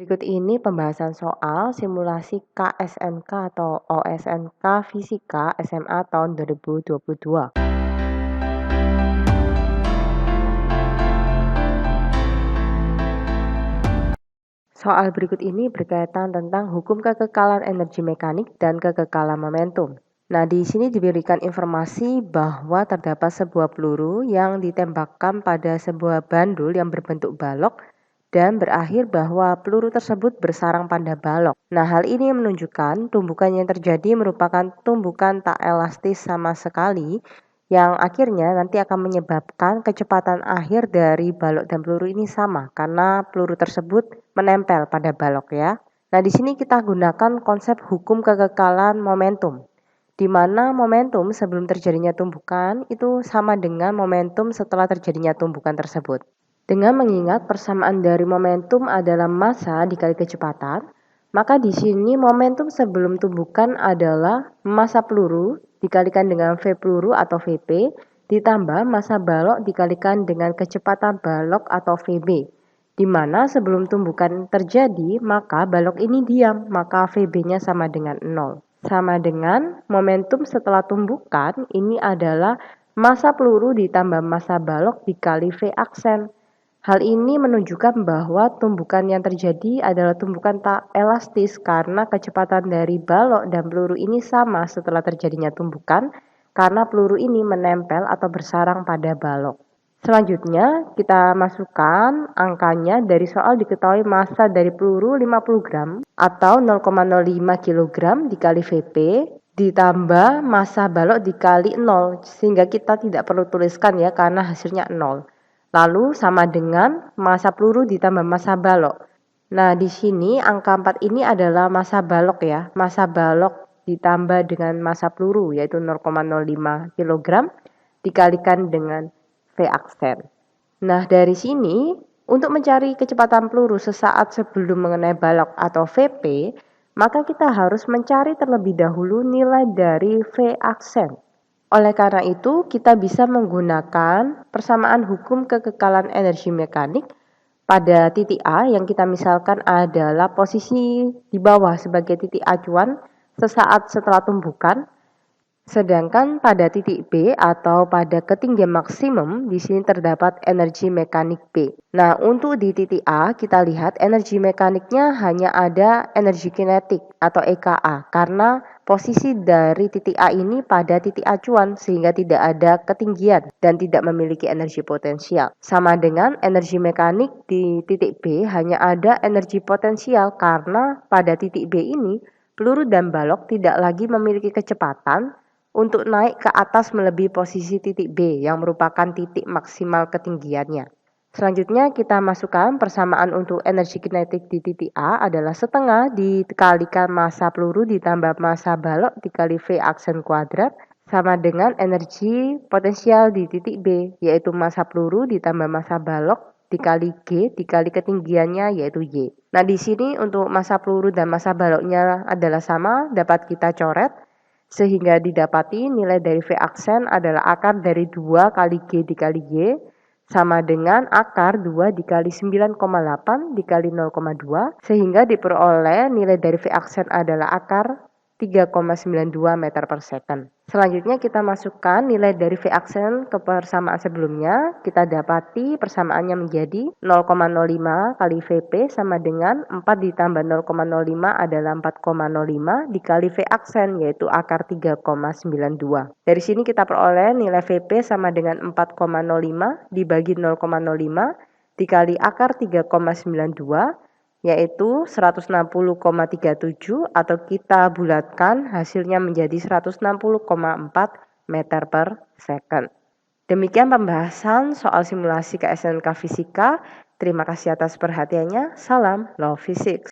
Berikut ini pembahasan soal simulasi KSNK atau OSNK Fisika SMA tahun 2022. Soal berikut ini berkaitan tentang hukum kekekalan energi mekanik dan kekekalan momentum. Nah, di sini diberikan informasi bahwa terdapat sebuah peluru yang ditembakkan pada sebuah bandul yang berbentuk balok dan berakhir bahwa peluru tersebut bersarang pada balok. Nah, hal ini menunjukkan tumbukan yang terjadi merupakan tumbukan tak elastis sama sekali yang akhirnya nanti akan menyebabkan kecepatan akhir dari balok dan peluru ini sama karena peluru tersebut menempel pada balok ya. Nah, di sini kita gunakan konsep hukum kekekalan momentum, di mana momentum sebelum terjadinya tumbukan itu sama dengan momentum setelah terjadinya tumbukan tersebut. Dengan mengingat persamaan dari momentum adalah massa dikali kecepatan, maka di sini momentum sebelum tumbukan adalah massa peluru dikalikan dengan V peluru atau Vp ditambah massa balok dikalikan dengan kecepatan balok atau Vb. Di mana sebelum tumbukan terjadi, maka balok ini diam, maka Vb-nya sama dengan 0. Sama dengan momentum setelah tumbukan, ini adalah massa peluru ditambah massa balok dikali V aksen. Hal ini menunjukkan bahwa tumbukan yang terjadi adalah tumbukan tak elastis karena kecepatan dari balok dan peluru ini sama setelah terjadinya tumbukan karena peluru ini menempel atau bersarang pada balok. Selanjutnya kita masukkan angkanya. Dari soal diketahui massa dari peluru 50 gram atau 0,05 kg dikali Vp ditambah massa balok dikali 0 sehingga kita tidak perlu tuliskan ya karena hasilnya 0. Lalu sama dengan massa peluru ditambah massa balok. Nah, di sini angka 4 ini adalah massa balok ya. Massa balok ditambah dengan massa peluru yaitu 0,05 kg dikalikan dengan V aksen. Nah, dari sini untuk mencari kecepatan peluru sesaat sebelum mengenai balok atau Vp, maka kita harus mencari terlebih dahulu nilai dari V aksen. Oleh karena itu, kita bisa menggunakan persamaan hukum kekekalan energi mekanik pada titik A yang kita misalkan adalah posisi di bawah sebagai titik acuan sesaat setelah tumbukan. Sedangkan pada titik B atau pada ketinggian maksimum di sini terdapat energi mekanik B. Nah, untuk di titik A kita lihat energi mekaniknya hanya ada energi kinetik atau EKA karena posisi dari titik A ini pada titik acuan sehingga tidak ada ketinggian dan tidak memiliki energi potensial. Sama dengan energi mekanik di titik B hanya ada energi potensial karena pada titik B ini peluru dan balok tidak lagi memiliki kecepatan untuk naik ke atas melebihi posisi titik B yang merupakan titik maksimal ketinggiannya. Selanjutnya kita masukkan persamaan untuk energi kinetik di titik A adalah setengah dikalikan massa peluru ditambah massa balok dikali V aksen kuadrat sama dengan energi potensial di titik B yaitu massa peluru ditambah massa balok dikali G dikali ketinggiannya yaitu Y. Nah, di sini untuk massa peluru dan massa baloknya adalah sama, dapat kita coret sehingga didapati nilai dari V aksen adalah akar dari 2 kali G dikali Y sama dengan akar 2 dikali 9,8 dikali 0,2 sehingga diperoleh nilai dari V aksen adalah akar 3,92 meter per second. Selanjutnya kita masukkan nilai dari V aksen ke persamaan sebelumnya. Kita dapati persamaannya menjadi 0,05 kali Vp sama dengan 4 ditambah 0,05 adalah 4,05 dikali V aksen yaitu akar 3,92. Dari sini kita peroleh nilai Vp sama dengan 4,05 dibagi 0,05 dikali akar 3,92 yaitu 160,37 atau kita bulatkan hasilnya menjadi 160,4 meter per second. Demikian pembahasan soal simulasi KSNK Fisika. Terima kasih atas perhatiannya. Salam Love Physics.